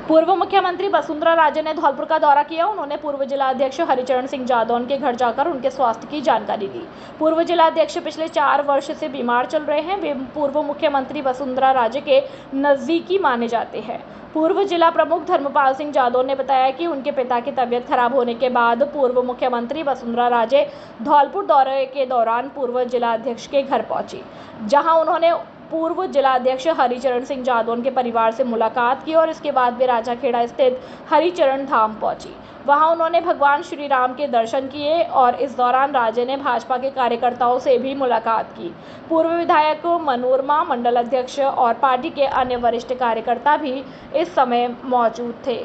पूर्व मुख्यमंत्री वसुंधरा राजे ने धौलपुर का दौरा किया। उन्होंने पूर्व जिलाध्यक्ष हरिचरण सिंह जादौन के घर जाकर उनके स्वास्थ्य की जानकारी ली। पूर्व जिलाध्यक्ष पिछले 4 वर्ष से बीमार चल रहे हैं। वे पूर्व मुख्यमंत्री वसुंधरा राजे के नजदीकी माने जाते हैं। पूर्व जिला प्रमुख धर्मपाल सिंह जादौन ने बताया कि उनके पिता की तबीयत खराब होने के बाद पूर्व मुख्यमंत्री वसुंधरा राजे धौलपुर दौरे के दौरान पूर्व जिलाध्यक्ष के घर पहुंची, जहां उन्होंने पूर्व जिलाध्यक्ष हरिचरण सिंह जादौन के परिवार से मुलाकात की और इसके बाद वे राजाखेड़ा स्थित हरिचरण धाम पहुंची। वहां उन्होंने भगवान श्री राम के दर्शन किए और इस दौरान राजे ने भाजपा के कार्यकर्ताओं से भी मुलाकात की। पूर्व विधायक मनोरमा, मंडल अध्यक्ष और पार्टी के अन्य वरिष्ठ कार्यकर्ता भी इस समय मौजूद थे।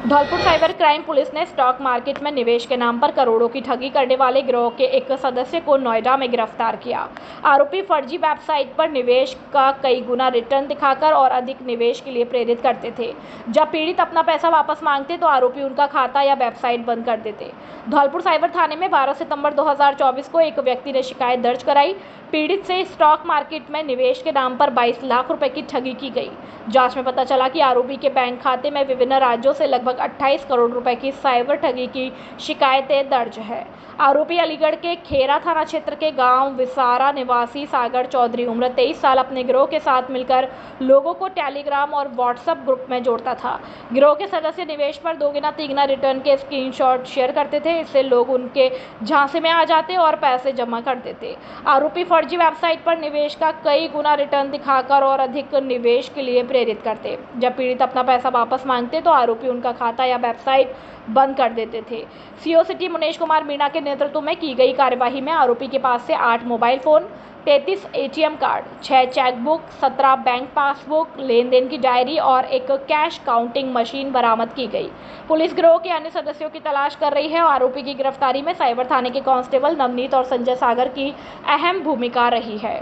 धौलपुर साइबर क्राइम पुलिस ने स्टॉक मार्केट में निवेश के नाम पर करोड़ों की ठगी करने वाले गिरोह के एक सदस्य को नोएडा में गिरफ्तार किया। आरोपी फर्जी वेबसाइट पर निवेश का कई गुना रिटर्न दिखाकर और अधिक निवेश के लिए प्रेरित करते थे। जब पीड़ित अपना पैसा वापस मांगते तो आरोपी उनका खाता या वेबसाइट बंद कर देते। धौलपुर साइबर थाने में 12 सितंबर 2024 को एक व्यक्ति ने शिकायत दर्ज कराई। पीड़ित से स्टॉक मार्केट में निवेश के नाम पर 22 लाख रुपए की ठगी की गई। जांच में पता चला कि आरोपी के बैंक खाते में विभिन्न राज्यों से लगभग 28 करोड़ रुपए की साइबर ठगी की शिकायतें दर्ज है। आरोपी अलीगढ़ के खेरा थाना क्षेत्र के गांव विसारा निवासी सागर चौधरी उम्र 23 साल अपने गिरोह के साथ मिलकर लोगों को टेलीग्राम और व्हाट्सएप ग्रुप में जोड़ता था। गिरोह के सदस्य निवेश पर 2 गुना 3 गुना रिटर्न के स्क्रीनशॉट शेयर करते थे। इससे लोग उनके झांसे में आ जाते और पैसे जमा कर देते। आरोपी फर्जी वेबसाइट पर निवेश का कई गुना रिटर्न दिखाकर और अधिक निवेश के लिए प्रेरित करते। जब पीड़ित अपना पैसा वापस मांगते तो आरोपी उनका खाता या वेबसाइट बंद कर देते थे। सीओ सिटी मुनेश कुमार मीणा के नेतृत्व में की गई कार्यवाही में आरोपी के पास से 8 mobile phone, 33 ATM card, 6 chequebook, 17 bank passbook, लेन देन की डायरी और एक कैश काउंटिंग मशीन बरामद की गई। पुलिस गिरोह के अन्य सदस्यों की तलाश कर रही है। आरोपी की गिरफ्तारी में साइबर थाने के कांस्टेबल नवनीत और संजय सागर की अहम भूमिका रही है।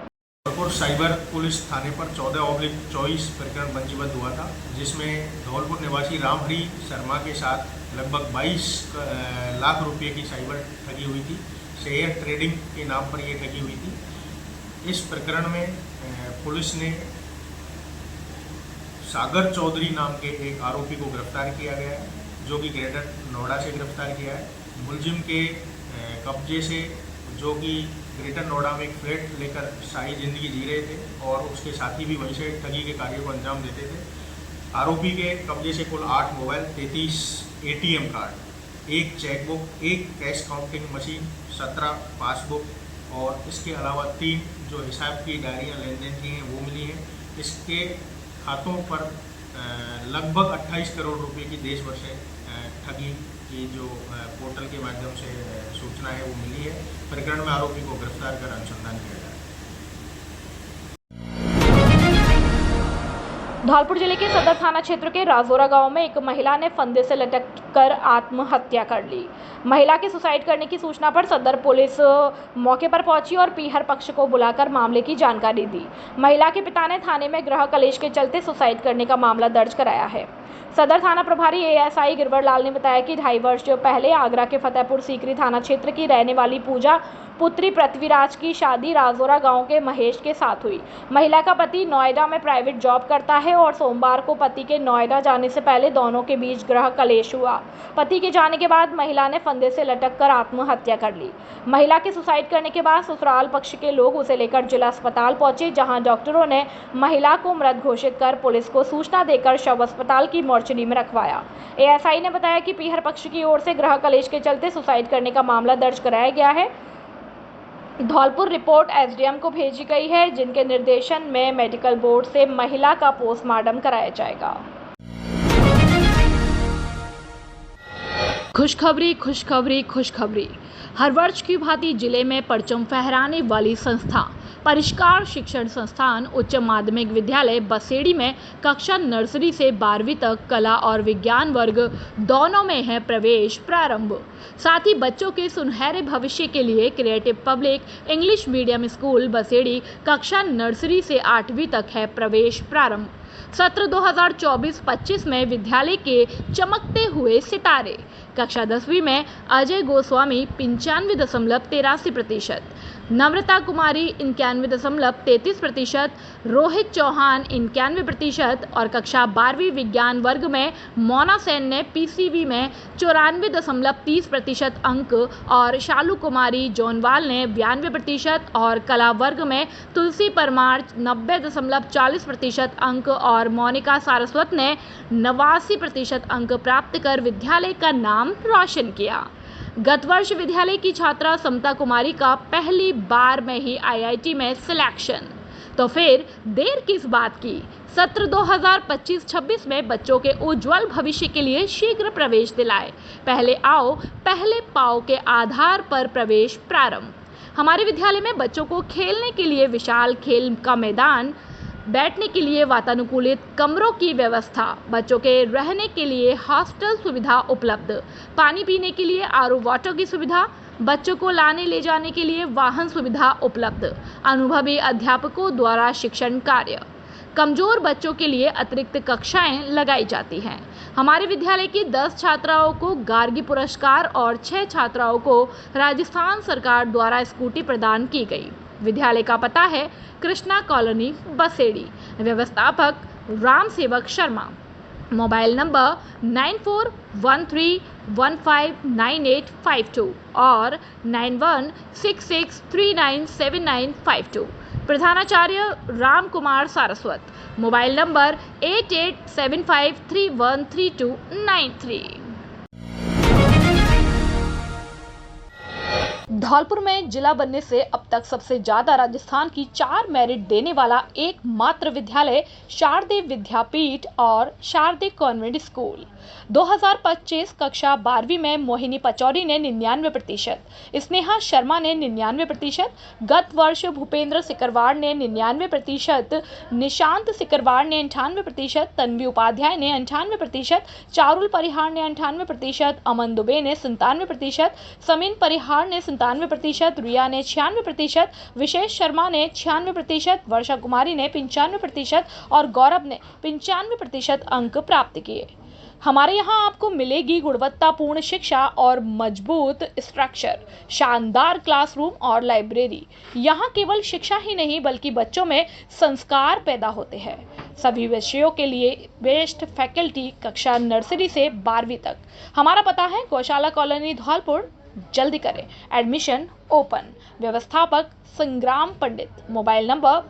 धौलपुर साइबर पुलिस थाने पर 14/24 प्रकरण पंजीबद्ध हुआ था, जिसमें धौलपुर निवासी रामहरि शर्मा के साथ लगभग 22 लाख रुपए की साइबर ठगी हुई थी। शेयर ट्रेडिंग के नाम पर यह ठगी हुई थी। इस प्रकरण में पुलिस ने सागर चौधरी नाम के एक आरोपी को गिरफ्तार किया गया है, जो कि ग्रेटर नोएडा से गिरफ्तार किया है। मुलजिम के कब्जे से, जो कि ग्रेटर नोएडा में एक फ्लैट लेकर शाही जिंदगी जी रहे थे और उसके साथी भी वहीं से ठगी के कार्यों को अंजाम देते थे। आरोपी के कब्जे से कुल 8 mobile, 33 ATM card, 1 chequebook, 1 cash counting machine, 17 passbook और इसके अलावा 3 जो हिसाब की डायरियाँ लेन देन की हैं वो मिली हैं। इसके खातों पर लगभग 28 करोड़ रुपए की देश भर से ठगी की जो पोर्टल के माध्यम से सूचना है वो मिली है। प्रकरण में आरोपी को गिरफ्तार कर अनुसंधान किया जा रहा है। धौलपुर जिले के सदर थाना क्षेत्र के राजोरा गांव में एक महिला ने फंदे से लटक कर आत्महत्या कर ली। महिला के सुसाइड करने की सूचना पर सदर पुलिस मौके पर पहुंची और पीहर पक्ष को बुलाकर मामले की जानकारी दी। महिला के पिता ने थाने में गृह कलेश के चलते सुसाइड करने का मामला दर्ज कराया है। सदर थाना प्रभारी एएसआई गिरवर लाल ने बताया कि 2.5 वर्ष पहले आगरा के फतेहपुर सीकरी थाना क्षेत्र की रहने वाली पूजा पुत्री पृथ्वीराज की शादी राजोरा गांव के महेश के साथ हुई। महिला का पति नोएडा में प्राइवेट जॉब करता है और सोमवार को पति के नोएडा जाने से पहले दोनों के बीच गृह कलेश हुआ। पति के जाने के बाद महिला ने फंदे से लटक कर आत्महत्या कर ली। महिला के सुसाइड करने के बाद ससुराल पक्ष के लोग उसे लेकर जिला अस्पताल पहुंचे, जहां डॉक्टरों ने महिला को मृत घोषित कर पुलिस को सूचना देकर शव अस्पताल की मोर्चरी में रखवाया। एएसआई ने बताया कि पीहर पक्ष की ओर से गृह कलेश के चलते सुसाइड करने का मामला दर्ज कराया गया है। धौलपुर रिपोर्ट एसडीएम को भेजी गई है, जिनके निर्देशन में मेडिकल बोर्ड से महिला का पोस्टमार्टम कराया जाएगा। खुशखबरी, खुशखबरी, खुशखबरी। हर वर्ष की भांति जिले में परचम फहराने वाली संस्था परिष्कार शिक्षण संस्थान उच्च माध्यमिक विद्यालय बसेड़ी में कक्षा नर्सरी से 12वीं तक कला और विज्ञान वर्ग दोनों में है प्रवेश प्रारंभ। साथ ही बच्चों के सुनहरे भविष्य के लिए creative public English medium school Baseri कक्षा नर्सरी से 8वीं तक है प्रवेश प्रारंभ। सत्र 2024-25 में विद्यालय के चमकते हुए सितारे कक्षा 10वीं में अजय गोस्वामी 95.83%, नम्रता कुमारी 91.33%, रोहित चौहान 91% और कक्षा 12वीं विज्ञान वर्ग में मोना सेन ने पीसीबी में 94.30% अंक और शालू कुमारी जोनवाल ने 92% और कला वर्ग में तुलसी परमार 90.40% अंक और मोनिका सारस्वत ने 89% अंक प्राप्त कर विद्यालय का नाम रोशन किया। गत वर्ष विद्यालय की छात्रा समता कुमारी का पहली बार में ही आईआईटी में सिलेक्शन, तो फिर देर किस बात की। सत्र 2025-26 में बच्चों के उज्जवल भविष्य के लिए शीघ्र प्रवेश दिलाए। पहले आओ पहले पाओ के आधार पर प्रवेश प्रारंभ। हमारे विद्यालय में बच्चों को खेलने के लिए विशाल खेल का मैदान, बैठने के लिए वातानुकूलित कमरों की व्यवस्था, बच्चों के रहने के लिए हॉस्टल सुविधा उपलब्ध, पानी पीने के लिए आरओ वाटर की सुविधा, बच्चों को लाने ले जाने के लिए वाहन सुविधा उपलब्ध, अनुभवी अध्यापकों द्वारा शिक्षण कार्य, कमजोर बच्चों के लिए अतिरिक्त कक्षाएं लगाई जाती हैं। हमारे विद्यालय की 10 छात्राओं को गार्गी पुरस्कार और 6 छात्राओं को राजस्थान सरकार द्वारा स्कूटी प्रदान की गई। विद्यालय का पता है कृष्णा कॉलोनी, बसेड़ी। व्यवस्थापक राम सेवक शर्मा। मोबाइल नंबर 9413159852 और 9166397952। प्रधानाचार्य राम कुमार सारस्वत। Mobile number 8875313293। धौलपुर में जिला बनने से अब तक सबसे ज्यादा राजस्थान की 4 मेरिट देने वाला एकमात्र विद्यालय शारदे विद्यापीठ और शारदे कॉन्वेंट स्कूल। 2025 कक्षा 12वीं में मोहिनी पचौरी ने 99%, स्नेहा शर्मा ने 99%, गत वर्ष भूपेंद्र सिकरवार ने 99%, निशांत सिकरवार ने 98%, तन्वी उपाध्याय ने 98%, चारुल परिहार ने 98%, अमन दुबे ने 97%, समीन परिहार ने 97%, रिया ने 96%, विशेष शर्मा ने 96%, वर्षा कुमारी ने 95% और गौरव ने 95% अंक प्राप्त किए। हमारे यहाँ आपको मिलेगी गुणवत्तापूर्ण शिक्षा और मजबूत स्ट्रक्चर, शानदार क्लासरूम और लाइब्रेरी। यहाँ केवल शिक्षा ही नहीं बल्कि बच्चों में संस्कार पैदा होते हैं। सभी विषयों के लिए बेस्ट फैकल्टी कक्षा नर्सरी से 12वीं तक। हमारा पता है गौशाला कॉलोनी, धौलपुर। जल्दी करें, एडमिशन ओपन। व्यवस्थापक संग्राम पंडित। मोबाइल नंबर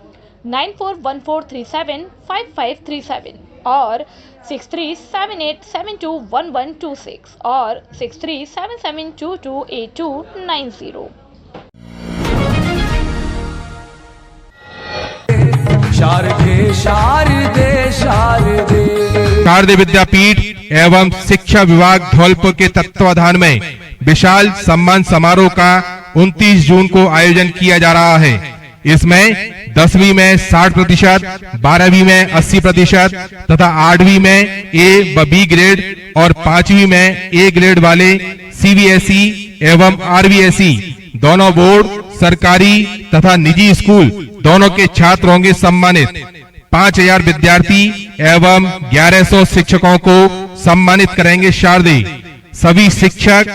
9414375537 और 6378721126 और 6377228290। शारदे शारदे शारदे। शारदे विद्यापीठ एवं शिक्षा विभाग धौलपुर के तत्वाधान में विशाल सम्मान समारोह का 29 जून को आयोजन किया जा रहा है। इसमें 10वीं में 60%, 12वीं में 80% तथा 8वीं में ए व बी ग्रेड और 5वीं में ए ग्रेड वाले सीबीएसई एवं आरबीएसई दोनों बोर्ड, सरकारी तथा निजी स्कूल दोनों के छात्र होंगे सम्मानित। 5000 विद्यार्थी एवं 1100 शिक्षकों को सम्मानित करेंगे शारदे। सभी शिक्षक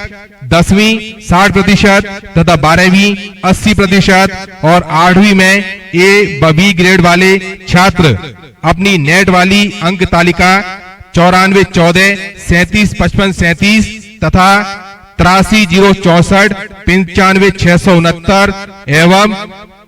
10वीं 60% तथा 12वीं 80% और 8वीं में ए व बी ग्रेड वाले छात्र अपनी नेट वाली अंक तालिका 9414 375537 तथा 83064 95669 एवं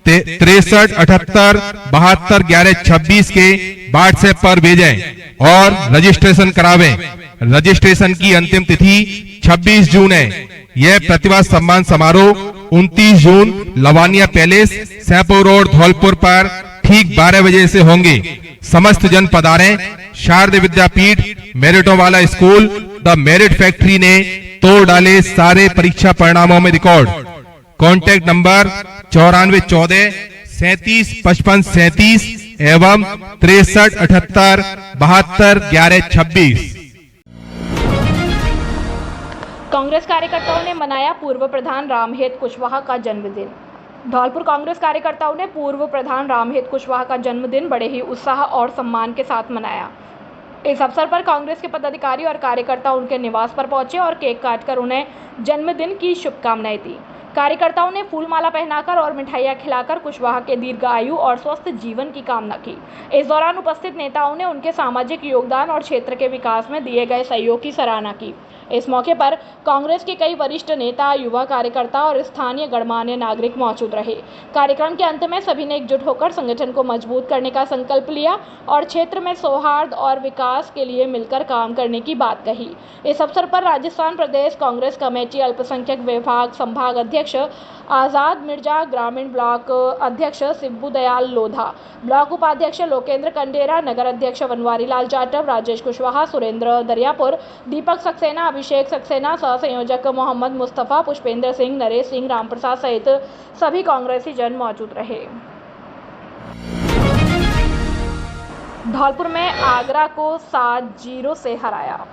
6378 72 11 26 के व्हाट्सएप पर भेजें और रजिस्ट्रेशन करावें। रजिस्ट्रेशन की अंतिम तिथि 26 जून है। यह प्रतिभा सम्मान समारोह 29 जून लवानिया पैलेस, सैंपो रोड, धौलपुर पर ठीक 12 बजे से होंगे। समस्त जन पधारें। शारदे विद्यापीठ मेरिटों वाला स्कूल। द मेरिट फैक्ट्री ने तोड़ डाले सारे परीक्षा परिणामों में रिकॉर्ड। कॉन्टैक्ट नंबर 9414 375537 एवं 6378 72 11 26। कांग्रेस कार्यकर्ताओं ने मनाया पूर्व प्रधान रामहेत कुशवाहा का जन्मदिन। धौलपुर कांग्रेस कार्यकर्ताओं ने पूर्व प्रधान रामहेत कुशवाहा का जन्मदिन बड़े ही उत्साह और सम्मान के साथ मनाया। इस अवसर पर कांग्रेस के पदाधिकारी और कार्यकर्ता उनके निवास पर पहुंचे और केक काटकर उन्हें जन्मदिन की शुभकामनाएं दी। कार्यकर्ताओं ने फूलमाला पहनाकर और मिठाइयां खिलाकर कुशवाहा के दीर्घ आयु और स्वस्थ जीवन की कामना की। इस दौरान उपस्थित नेताओं ने उनके सामाजिक योगदान और क्षेत्र के विकास में दिए गए सहयोग की सराहना की। इस मौके पर कांग्रेस के कई वरिष्ठ नेता, युवा कार्यकर्ता और स्थानीय गणमान्य नागरिक मौजूद रहे। कार्यक्रम के अंत में सभी ने एकजुट होकर संगठन को मजबूत करने का संकल्प लिया और क्षेत्र में सौहार्द और विकास के लिए मिलकर काम करने की बात कही। इस अवसर पर राजस्थान प्रदेश कांग्रेस कमेटी अल्पसंख्यक विभाग संभाग अध्यक्ष आजाद मिर्जा, ग्रामीण ब्लॉक अध्यक्ष शिबू दयाल लोधा, ब्लॉक उपाध्यक्ष लोकेंद्र कंडेरा, नगर अध्यक्ष बनवारी लाल जाटव, राजेश कुशवाहा, सुरेंद्र दरियापुर, दीपक सक्सेना, अभिषेक सक्सेना, सह संयोजक मोहम्मद मुस्तफ़ा, पुष्पेंद्र सिंह, नरेश सिंह, रामप्रसाद सहित सभी कांग्रेसी जन मौजूद रहे। धौलपुर में आगरा को 7-0 से हराया।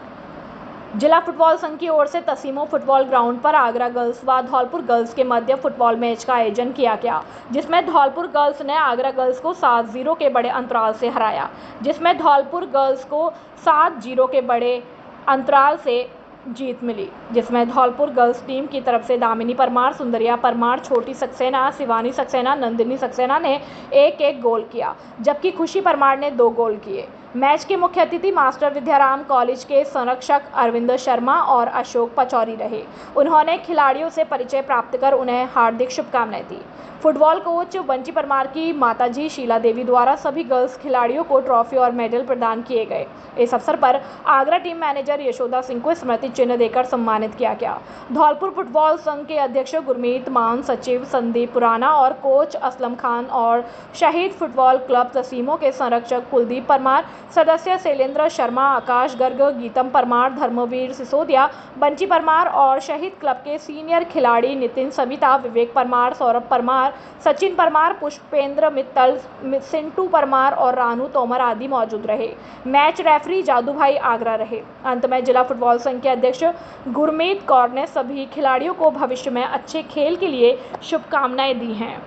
जिला फुटबॉल संघ की ओर से तसीमो फुटबॉल ग्राउंड पर आगरा गर्ल्स व धौलपुर गर्ल्स के मध्य फुटबॉल मैच का आयोजन किया गया, जिसमें धौलपुर गर्ल्स ने आगरा गर्ल्स को 7-0 के बड़े अंतराल से हराया, जिसमें धौलपुर गर्ल्स को 7-0 के बड़े अंतराल से जीत मिली, जिसमें धौलपुर गर्ल्स टीम की तरफ से दामिनी परमार, सुंदरिया परमार, छोटी सक्सेना, शिवानी सक्सेना, नंदिनी सक्सेना ने 1-1 गोल किया, जबकि खुशी परमार ने 2 गोल किए। मैच के मुख्य अतिथि मास्टर विद्याराम कॉलेज के संरक्षक अरविंद शर्मा और अशोक पचौरी रहे। उन्होंने खिलाड़ियों से परिचय प्राप्त कर उन्हें हार्दिक शुभकामनाएं दी। फुटबॉल कोच बंची परमार की माताजी शीला देवी द्वारा सभी गर्ल्स खिलाड़ियों को ट्रॉफी और मेडल प्रदान किए गए। इस अवसर पर आगरा टीम मैनेजर यशोदा सिंह को स्मृति चिन्ह देकर सम्मानित किया गया। धौलपुर फुटबॉल संघ के अध्यक्ष गुरमीत मान, सचिव संदीप पुराना और कोच असलम खान और शहीद फुटबॉल क्लब तसीमो के संरक्षक कुलदीप परमार, सदस्य शैलेंद्र शर्मा, आकाश गर्ग, गीतम परमार, धर्मवीर सिसोदिया, बंची परमार और शहीद क्लब के सीनियर खिलाड़ी नितिन सविता, विवेक परमार, सौरभ परमार, सचिन परमार, पुष्पेंद्र मित्तल, सिंटू परमार और रानू तोमर आदि मौजूद रहे। मैच रेफरी जादू भाई आगरा रहे। अंत में जिला फुटबॉल संघ के अध्यक्ष गुरमीत कौर ने सभी खिलाड़ियों को भविष्य में अच्छे खेल के लिए शुभकामनाएं दी हैं।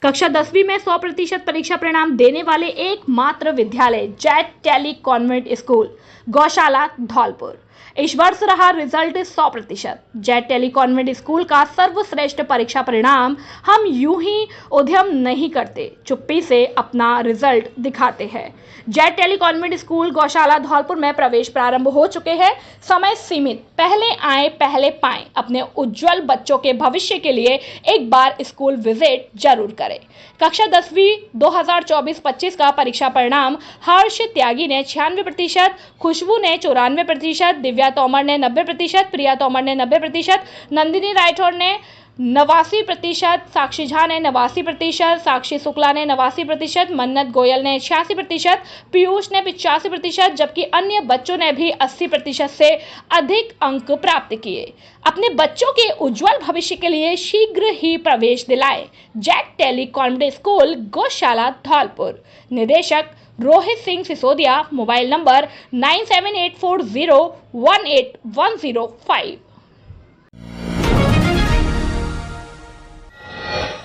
कक्षा 10वीं में 100% परीक्षा परिणाम देने वाले एकमात्र विद्यालय जेट टेली कॉन्वेंट स्कूल गौशाला धौलपुर। इस वर्ष रहा रिजल्ट 100%। जेट टेली कॉन्वेंट स्कूल का सर्वश्रेष्ठ परीक्षा परिणाम हम यूं ही उद्यम नहीं करते, चुप्पी से अपना रिजल्ट दिखाते हैं। जेट टेली कॉन्वेंट स्कूल गौशाला धौलपुर में प्रवेश प्रारंभ हो चुके हैं। समय सीमित, पहले आए पहले पाएं। अपने उज्जवल बच्चों के भविष्य के लिए एक बार स्कूल विजिट जरूर करें। कक्षा 10वीं 2024-25 का परीक्षा परिणाम हर्ष त्यागी ने 96%, खुशबू ने 94%, दिव्या तोमर ने 90%, प्रिया तोमर ने 90%, नंदिनी राठौर ने 89%, साक्षी झा ने 89%, साक्षी शुक्ला ने 89%, मन्नत गोयल ने 86%, पीयूष ने 85%, जबकि अन्य बच्चों ने भी 80% से अधिक अंक प्राप्त किए। अपने बच्चों के उज्जवल भविष्य के लिए शीघ्र ही प्रवेश दिलाएं। जेट टेली कॉन्वेंट स्कूल गौशाला धौलपुर। निदेशक रोहित सिंह सिसोदिया, मोबाइल नंबर 9784018105।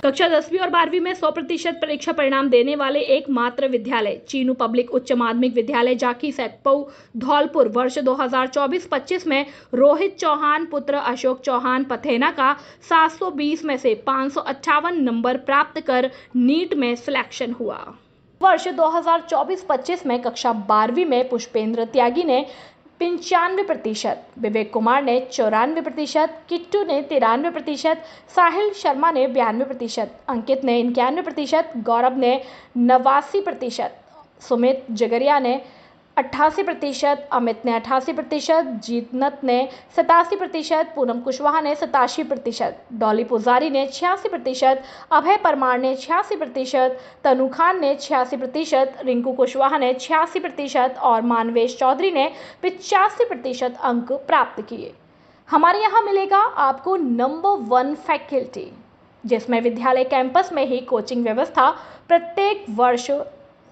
कक्षा 10वीं और 12वीं में 100% परीक्षा परिणाम देने वाले एकमात्र विद्यालय चीनू पब्लिक उच्च माध्यमिक विद्यालय जाकी सैकपऊ धौलपुर वर्ष 2024-25 में रोहित चौहान पुत्र अशोक चौहान पथेना का 720 में से 558 नंबर प्राप्त कर नीट में सिलेक्शन हुआ। वर्ष 2024-25 में कक्षा 12वीं में पुष्पेंद्र त्यागी ने 95%, विवेक कुमार ने 94%, किट्टू ने 93%, साहिल शर्मा ने 92%, अंकित ने 91%, गौरव ने 89%, सुमित जगरिया ने 88%, अमित ने 88%, जीतनत ने 87%, पूनम कुशवाहा ने 87%, डॉली पुजारी ने 86%, अभय परमार ने 86%, तनु खान ने 86%, रिंकू कुशवाहा ने 86% और मानवेश चौधरी ने 85% अंक प्राप्त किए। हमारे यहाँ मिलेगा आपको नंबर 1 फैकल्टी, जिसमें विद्यालय कैंपस में ही कोचिंग व्यवस्था, प्रत्येक वर्ष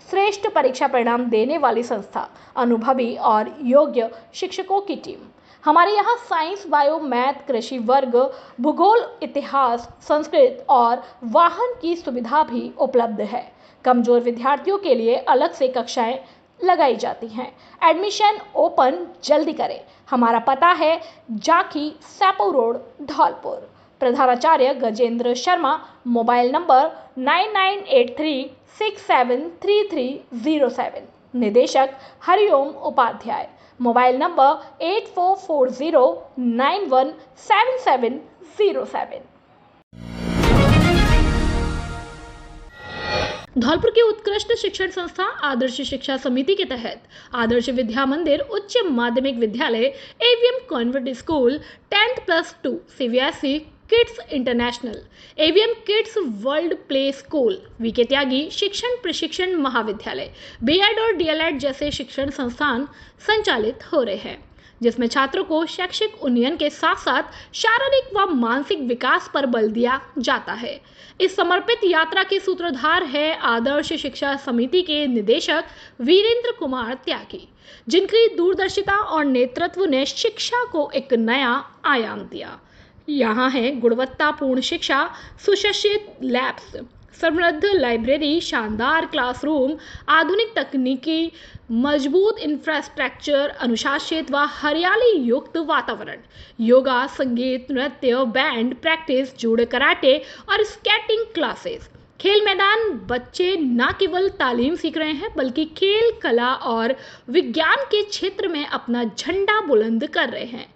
श्रेष्ठ परीक्षा परिणाम देने वाली संस्था, अनुभवी और योग्य शिक्षकों की टीम। हमारे यहाँ साइंस, बायो, मैथ, कृषि वर्ग, भूगोल, इतिहास, संस्कृत और वाहन की सुविधा भी उपलब्ध है। कमजोर विद्यार्थियों के लिए अलग से कक्षाएं लगाई जाती हैं। एडमिशन ओपन जल्दी करें। हमारा पता है जाखी सैपो रोड धौलपुर। प्रधानाचार्य गजेंद्र शर्मा। Mobile number 9983673307। निदेशक हरिओम उपाध्याय। Mobile number 8440917707। धौलपुर की उत्कृष्ट शिक्षण संस्था आदर्श शिक्षा समिति के तहत आदर्श विद्या मंदिर उच्च माध्यमिक विद्यालय AVM convent school 10+2 CBSE kids international AVM kids world play school VK Tyagi शिक्षण प्रशिक्षण महाविद्यालय बीएड और डीएलएड जैसे शिक्षण संस्थान संचालित हो रहे हैं, जिसमें छात्रों को शैक्षिक उन्नयन के साथ साथ शारीरिक व मानसिक विकास पर बल दिया जाता है। इस समर्पित यात्रा के सूत्रधार है आदर्श शिक्षा समिति के निदेशक वीरेंद्र कुमार त्यागी, जिनकी दूरदर्शिता और नेतृत्व ने शिक्षा को एक नया आयाम दिया। यहाँ है गुणवत्तापूर्ण शिक्षा, सुसज्जित लैब्स, समृद्ध लाइब्रेरी, शानदार क्लासरूम, आधुनिक तकनीकी, मजबूत इंफ्रास्ट्रक्चर, अनुशासित व हरियाली युक्त वातावरण, योगा, संगीत, नृत्य, बैंड प्रैक्टिस, जूडो कराटे और स्केटिंग क्लासेस, खेल मैदान। बच्चे न केवल तालीम सीख रहे हैं बल्कि खेल, कला और विज्ञान के क्षेत्र में अपना झंडा बुलंद कर रहे हैं।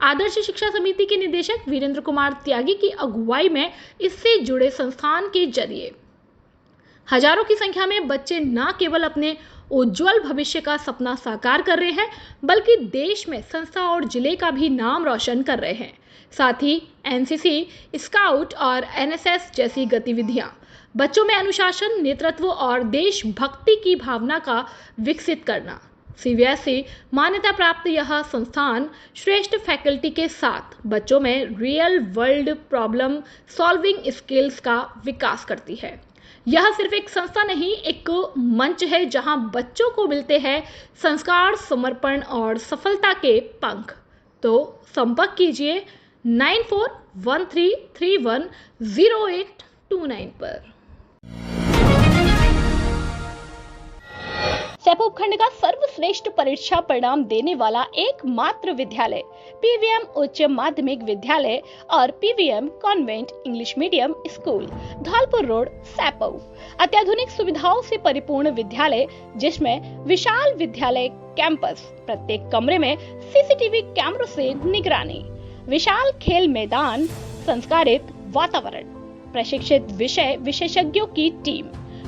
आदर्श शिक्षा समिति के निदेशक वीरेंद्र कुमार त्यागी की अगुवाई में इससे जुड़े संस्थान के जरिए हजारों की संख्या में बच्चे न केवल अपने उज्जवल भविष्य का सपना साकार कर रहे हैं बल्कि देश में संस्था और जिले का भी नाम रोशन कर रहे हैं। साथ ही एनसीसी, स्काउट और एनएसएस जैसी गतिविधियां बच्चों में अनुशासन, नेतृत्व और देशभक्ति की भावना का विकसित करना। सीबीएसई मान्यता प्राप्त यह संस्थान श्रेष्ठ फैकल्टी के साथ बच्चों में real world problem solving skills का विकास करती है। यह सिर्फ एक संस्था नहीं, एक मंच है जहां बच्चों को मिलते हैं संस्कार, समर्पण और सफलता के पंख। तो संपर्क कीजिए 9413310829 पर। सैपो उपखंड का सर्वश्रेष्ठ परीक्षा परिणाम देने वाला एकमात्र विद्यालय पीवीएम उच्च माध्यमिक विद्यालय और PVM convent English medium school Dholpur road Saipau. अत्याधुनिक सुविधाओं से परिपूर्ण विद्यालय जिसमें विशाल विद्यालय कैंपस, प्रत्येक कमरे में सीसीटीवी कैमरों से निगरानी, विशाल खेल मैदान, संस्कारित वातावरण, प्रशिक्षित विषय विशेषज्ञों की टीम।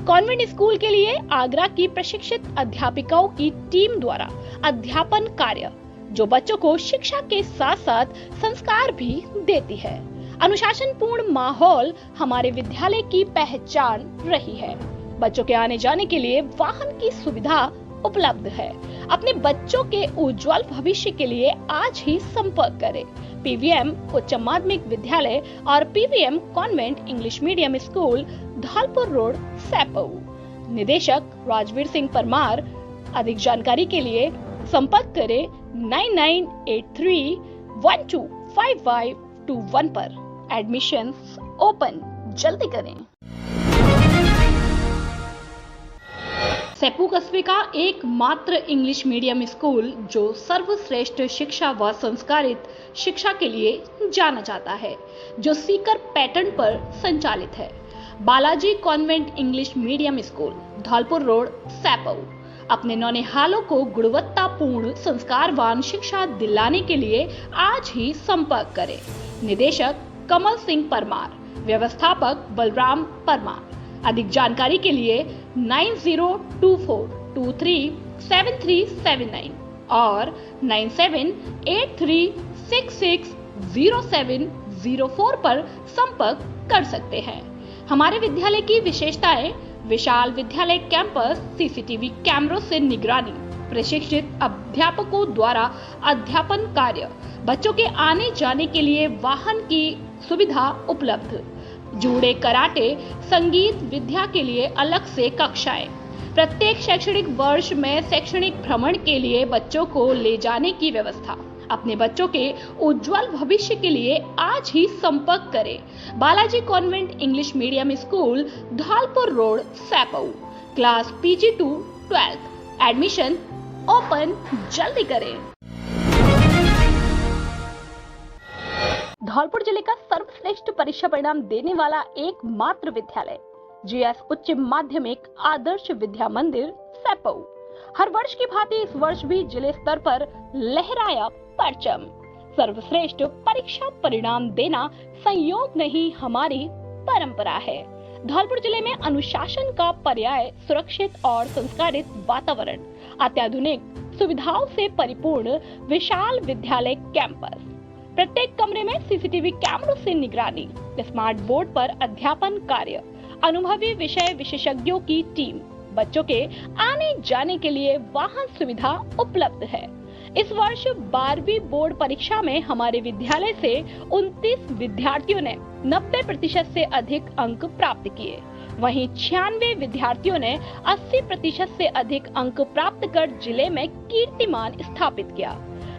कॉन्वेंट स्कूल के लिए आगरा की प्रशिक्षित अध्यापिकाओं की टीम द्वारा अध्यापन कार्य जो बच्चों को शिक्षा के साथ साथ संस्कार भी देती है। अनुशासनपूर्ण माहौल हमारे विद्यालय की पहचान रही है। बच्चों के आने जाने के लिए वाहन की सुविधा उपलब्ध है। अपने बच्चों के उज्जवल भविष्य के लिए आज ही संपर्क करें। पीवीएम उच्च माध्यमिक विद्यालय और PVM convent English medium school Dholpur road Saipau. निदेशक राजवीर सिंह परमार। अधिक जानकारी के लिए संपर्क करें 9983125521 पर। एडमिशंस ओपन जल्दी करें। सैपो कस्बे का एकमात्र इंग्लिश मीडियम स्कूल जो सर्वश्रेष्ठ शिक्षा व संस्कारित शिक्षा के लिए जाना जाता है, जो सीकर पैटर्न पर संचालित है। Balaji convent English medium school Dholpur road Saipau अपने नौनिहालों को गुणवत्तापूर्ण संस्कारवान शिक्षा दिलाने के लिए आज ही संपर्क करें। निदेशक कमल सिंह परमार, व्यवस्थापक बलराम परमार। अधिक जानकारी के लिए 9024237379 और 9783660704 पर संपर्क कर सकते हैं। हमारे विद्यालय की विशेषताएं: विशाल विद्यालय कैंपस, सीसीटीवी कैमरों से निगरानी, प्रशिक्षित अध्यापकों द्वारा अध्यापन कार्य, बच्चों के आने जाने के लिए वाहन की सुविधा उपलब्ध, जूडो कराटे, संगीत विद्या के लिए अलग से कक्षाएं। प्रत्येक शैक्षणिक वर्ष में शैक्षणिक भ्रमण के लिए बच्चों को ले जाने की व्यवस्था। अपने बच्चों के उज्जवल भविष्य के लिए आज ही संपर्क करें। Balaji convent English medium school Dholpur road Saipau. Class PG to 12th admission open जल्दी करें। धौलपुर जिले का सर्वश्रेष्ठ परीक्षा परिणाम देने वाला एकमात्र विद्यालय GS उच्च माध्यमिक आदर्श विद्या मंदिर सैपऊ हर वर्ष की भांति इस वर्ष भी जिले स्तर पर लहराया परचम। सर्वश्रेष्ठ परीक्षा परिणाम देना संयोग नहीं, हमारी परंपरा है। धौलपुर जिले में अनुशासन का पर्याय सुरक्षित और संस्कारित वातावरण, अत्याधुनिक सुविधाओं से परिपूर्ण विशाल विद्यालय कैंपस, प्रत्येक कमरे में CCTV कैमरों से निगरानी, स्मार्ट बोर्ड पर अध्यापन कार्य, अनुभवी विषय विशेषज्ञों की टीम, बच्चों के आने जाने के लिए वाहन सुविधा उपलब्ध है। इस वर्ष 12वीं बोर्ड परीक्षा में हमारे विद्यालय से 29 विद्यार्थियों ने 90% से अधिक अंक प्राप्त किए। वहीं 96 विद्यार्थियों ने 80% से अधिक अंक प्राप्त कर जिले में कीर्तिमान स्थापित किया।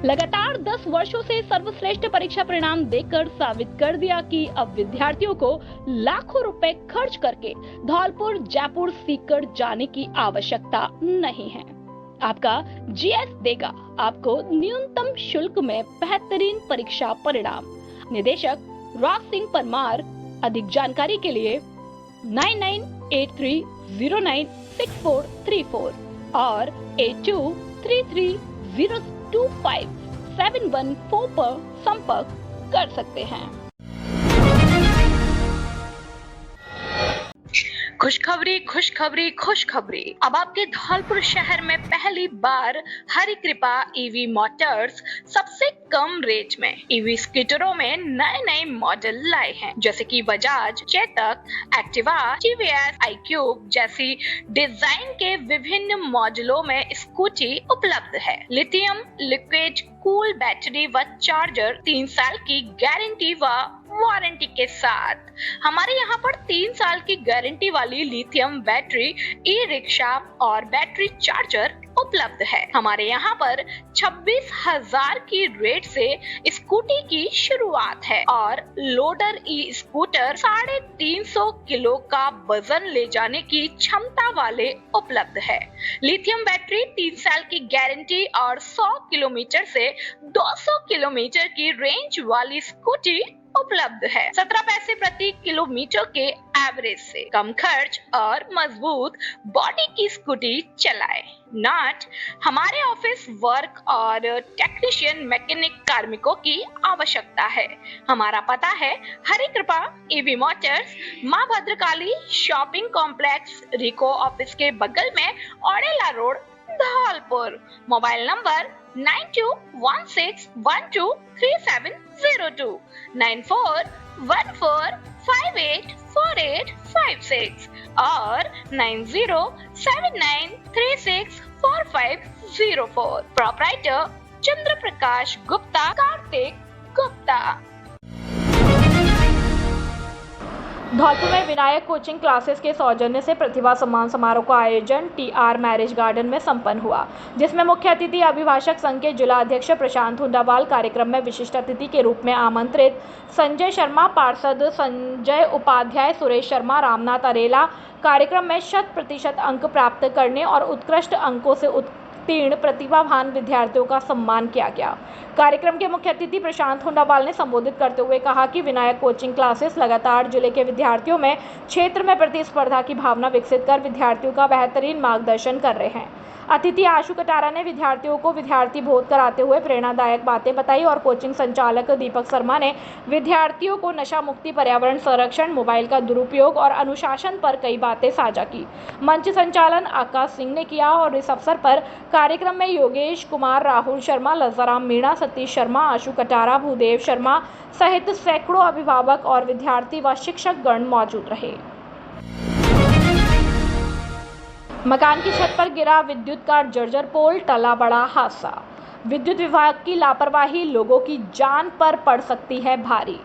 लगातार 10 वर्षों से सर्वश्रेष्ठ परीक्षा परिणाम देकर साबित कर दिया कि अब विद्यार्थियों को लाखों रुपए खर्च करके धौलपुर जयपुर सीकर जाने की आवश्यकता नहीं है। आपका GS देगा आपको न्यूनतम शुल्क में बेहतरीन परीक्षा परिणाम। निदेशक राज सिंह परमार। अधिक जानकारी के लिए 9983096434 और 8233025714 पर संपर्क कर सकते हैं। खुशखबरी खुशखबरी खुशखबरी, अब आपके धौलपुर शहर में पहली बार हरि कृपा EV मोटर्स सबसे कम रेट में EV स्कूटरों में नए नए मॉडल लाए हैं, जैसे कि Bajaj, Chetak, Activa, TVS, iQube जैसी डिजाइन के विभिन्न मॉडलों में स्कूटी उपलब्ध है। लिथियम लिक्विड कूल बैटरी व चार्जर, 3 साल की गारंटी व वारंटी के साथ। हमारे यहाँ पर 3 साल की गारंटी वाली लिथियम बैटरी, ई-रिक्शा और बैटरी चार्जर उपलब्ध है। हमारे यहाँ पर 26,000 की रेट से स्कूटी की शुरुआत है और लोडर ई स्कूटर 350 किलो का वजन ले जाने की क्षमता वाले उपलब्ध है। लिथियम बैटरी 3 साल की गारंटी और 100 किलोमीटर से 200 किलोमीटर की रेंज वाली स्कूटी उपलब्ध है। 17 पैसे प्रति किलोमीटर के एवरेज से कम खर्च और मजबूत बॉडी की स्कूटी चलाए। नॉट हमारे ऑफिस वर्क और टेक्नीशियन मैकेनिक कार्मिकों की आवश्यकता है। हमारा पता है हरि कृपा EV मोटर्स, माँ भद्रकाली शॉपिंग कॉम्प्लेक्स, रिको ऑफिस के बगल में Odela road, Dholpur. Mobile number 9216123702, 9414584856 और 9079364504। प्रोपराइटर चंद्र प्रकाश गुप्ता, कार्तिक गुप्ता। धौलपुर में विनायक कोचिंग क्लासेस के सौजन्य से प्रतिभा सम्मान समारोह का आयोजन TR मैरिज गार्डन में संपन्न हुआ, जिसमें मुख्य अतिथि अभिभाषक संघ के जिला अध्यक्ष प्रशांत हुंडावाल, कार्यक्रम में विशिष्ट अतिथि के रूप में आमंत्रित संजय शर्मा, पार्षद संजय उपाध्याय, सुरेश शर्मा, रामनाथ अरेला। कार्यक्रम में 100% अंक प्राप्त करने और उत्कृष्ट अंकों से उत्तीर्ण प्रतिभावान विद्यार्थियों का सम्मान किया गया। कार्यक्रम के मुख्य अतिथि प्रशांत हुंडावाल ने संबोधित करते हुए कहा कि विनायक कोचिंग क्लासेस लगातार जिले के विद्यार्थियों में क्षेत्र में प्रतिस्पर्धा की भावना विकसित कर विद्यार्थियों का बेहतरीन मार्गदर्शन कर रहे हैं। अतिथि आशु कटारा ने विद्यार्थियों को विद्यार्थी बोध कराते हुए प्रेरणादायक बातें बताई और कोचिंग संचालक दीपक शर्मा ने विद्यार्थियों को नशा मुक्ति, पर्यावरण संरक्षण, मोबाइल का दुरुपयोग और अनुशासन पर कई बातें साझा की। मंच संचालन आकाश सिंह ने किया और इस अवसर पर कार्यक्रम में योगेश कुमार, राहुल शर्मा, लजाराम मीणा, सतीश शर्मा, आशु कटारा, भूदेव शर्मा सहित सैकड़ों अभिभावक और विद्यार्थी व शिक्षक गण मौजूद रहे। मकान की छत पर गिरा विद्युत का जर्जर पोल, टला बड़ा हादसा। विद्युत विभाग की लापरवाही लोगों की जान पर पड़ सकती है भारी।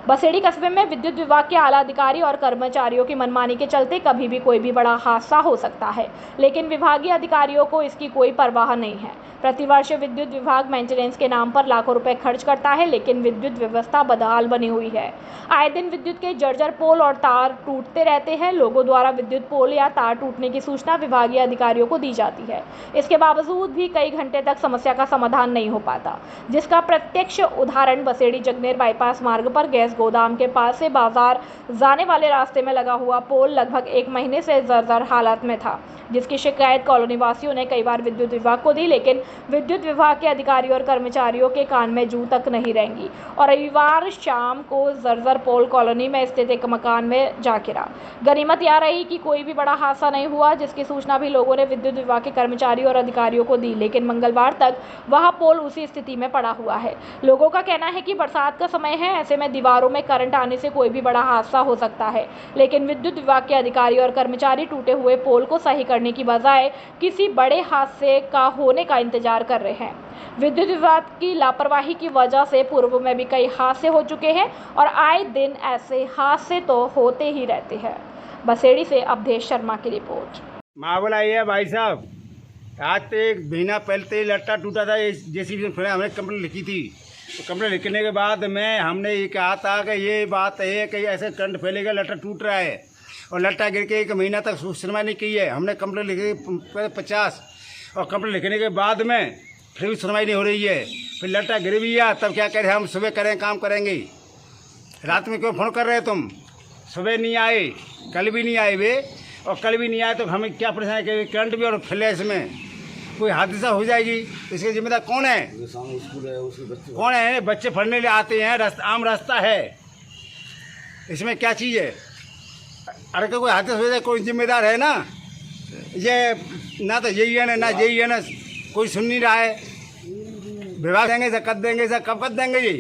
बसेड़ी कस्बे में विद्युत विभाग के आला अधिकारी और कर्मचारियों की मनमानी के चलते कभी भी कोई भी बड़ा हादसा हो सकता है, लेकिन विभागीय अधिकारियों को इसकी कोई परवाह नहीं है। प्रतिवर्ष विद्युत विभाग मेंटेनेंस के नाम पर लाखों रुपए खर्च करता है, लेकिन विद्युत व्यवस्था बदहाल बनी हुई है। आए दिन विद्युत के जर्जर पोल और तार टूटते रहते हैं। लोगों द्वारा विद्युत पोल या तार टूटने की सूचना विभागीय अधिकारियों को दी जाती है। इसके बावजूद भी कई घंटे तक समस्या का समाधान नहीं हो पाता, जिसका प्रत्यक्ष उदाहरण बसेड़ी जगनेर बाईपास मार्ग पर गैस गोदाम के पास से बाजार जाने वाले रास्ते में लगा हुआ पोल लगभग 1 महीने से जर्जर हालत में था, जिसकी शिकायत कॉलोनी वासियों ने कई बार विद्युत विभाग को दी, लेकिन विद्युत विभाग के अधिकारियों और कर्मचारियों के कान में जू तक नहीं रहेंगी और रविवार शाम को जर्जर पोल कॉलोनी में स्थित एक मकान में जा गिरा। गनीमत यह रही कि कोई भी बड़ा हादसा नहीं हुआ, जिसकी सूचना भी लोगों ने विद्युत विभाग के कर्मचारियों और अधिकारियों को दी, लेकिन मंगलवार तक वह पोल उसी स्थिति में पड़ा हुआ है। लोगों का कहना है कि बरसात का समय है, ऐसे में दीवारों में करंट आने से कोई भी बड़ा हादसा हो सकता है, लेकिन विद्युत विभाग के अधिकारी और कर्मचारी टूटे हुए पोल को सही करने की बजाय किसी बड़े हादसे का होने का इंतजार कर रहे हैं। विद्युत विभाग की लापरवाही की वजह से पूर्व में भी कई हादसे हो चुके हैं और आए दिन ऐसे हादसे तो होते ही रहते हैं। बसेड़ी से अवधेश शर्मा की रिपोर्ट। मामला ये है भाई साहब, आज तो 1 महीना पहले तो लट्टा टूटा था। जेसीबी से हमने कंप्लेंट लिखी थी, तो कंप्लेंट लिखने के बाद में हमने ये कहा था कि ये बात है कि ऐसे करंट फैलेगा, लट्टा टूट रहा है, और लट्टा गिर के 1 महीना तक सुनवाई नहीं की है। हमने कंप्लेंट लिखी 50 और कंप्लेंट लिखने के बाद में फिर भी सुनवाई नहीं हो रही है। फिर लट्टा गिर भी गया, तब क्या करें, हम सुबह करें काम करेंगे, रात में क्यों फ़ोन कर रहे तुम? सुबह नहीं आए, कल भी नहीं आए वे, और कल भी नहीं आए तो हमें क्या परेशानी है कि करंट भी और फैले, इसमें कोई हादसा हो जाएगी तो इसके जिम्मेदार कौन है? कौन है? बच्चे पढ़ने ले आते हैं, आम रास्ता है, इसमें क्या चीज़ है? अरे कोई हादसा हो जाए, कोई जिम्मेदार है ना? ये ना तो यही है ना यही है ना, कोई सुन नहीं रहा है। विभाग देंगे कब देंगे, कब देंगे ये?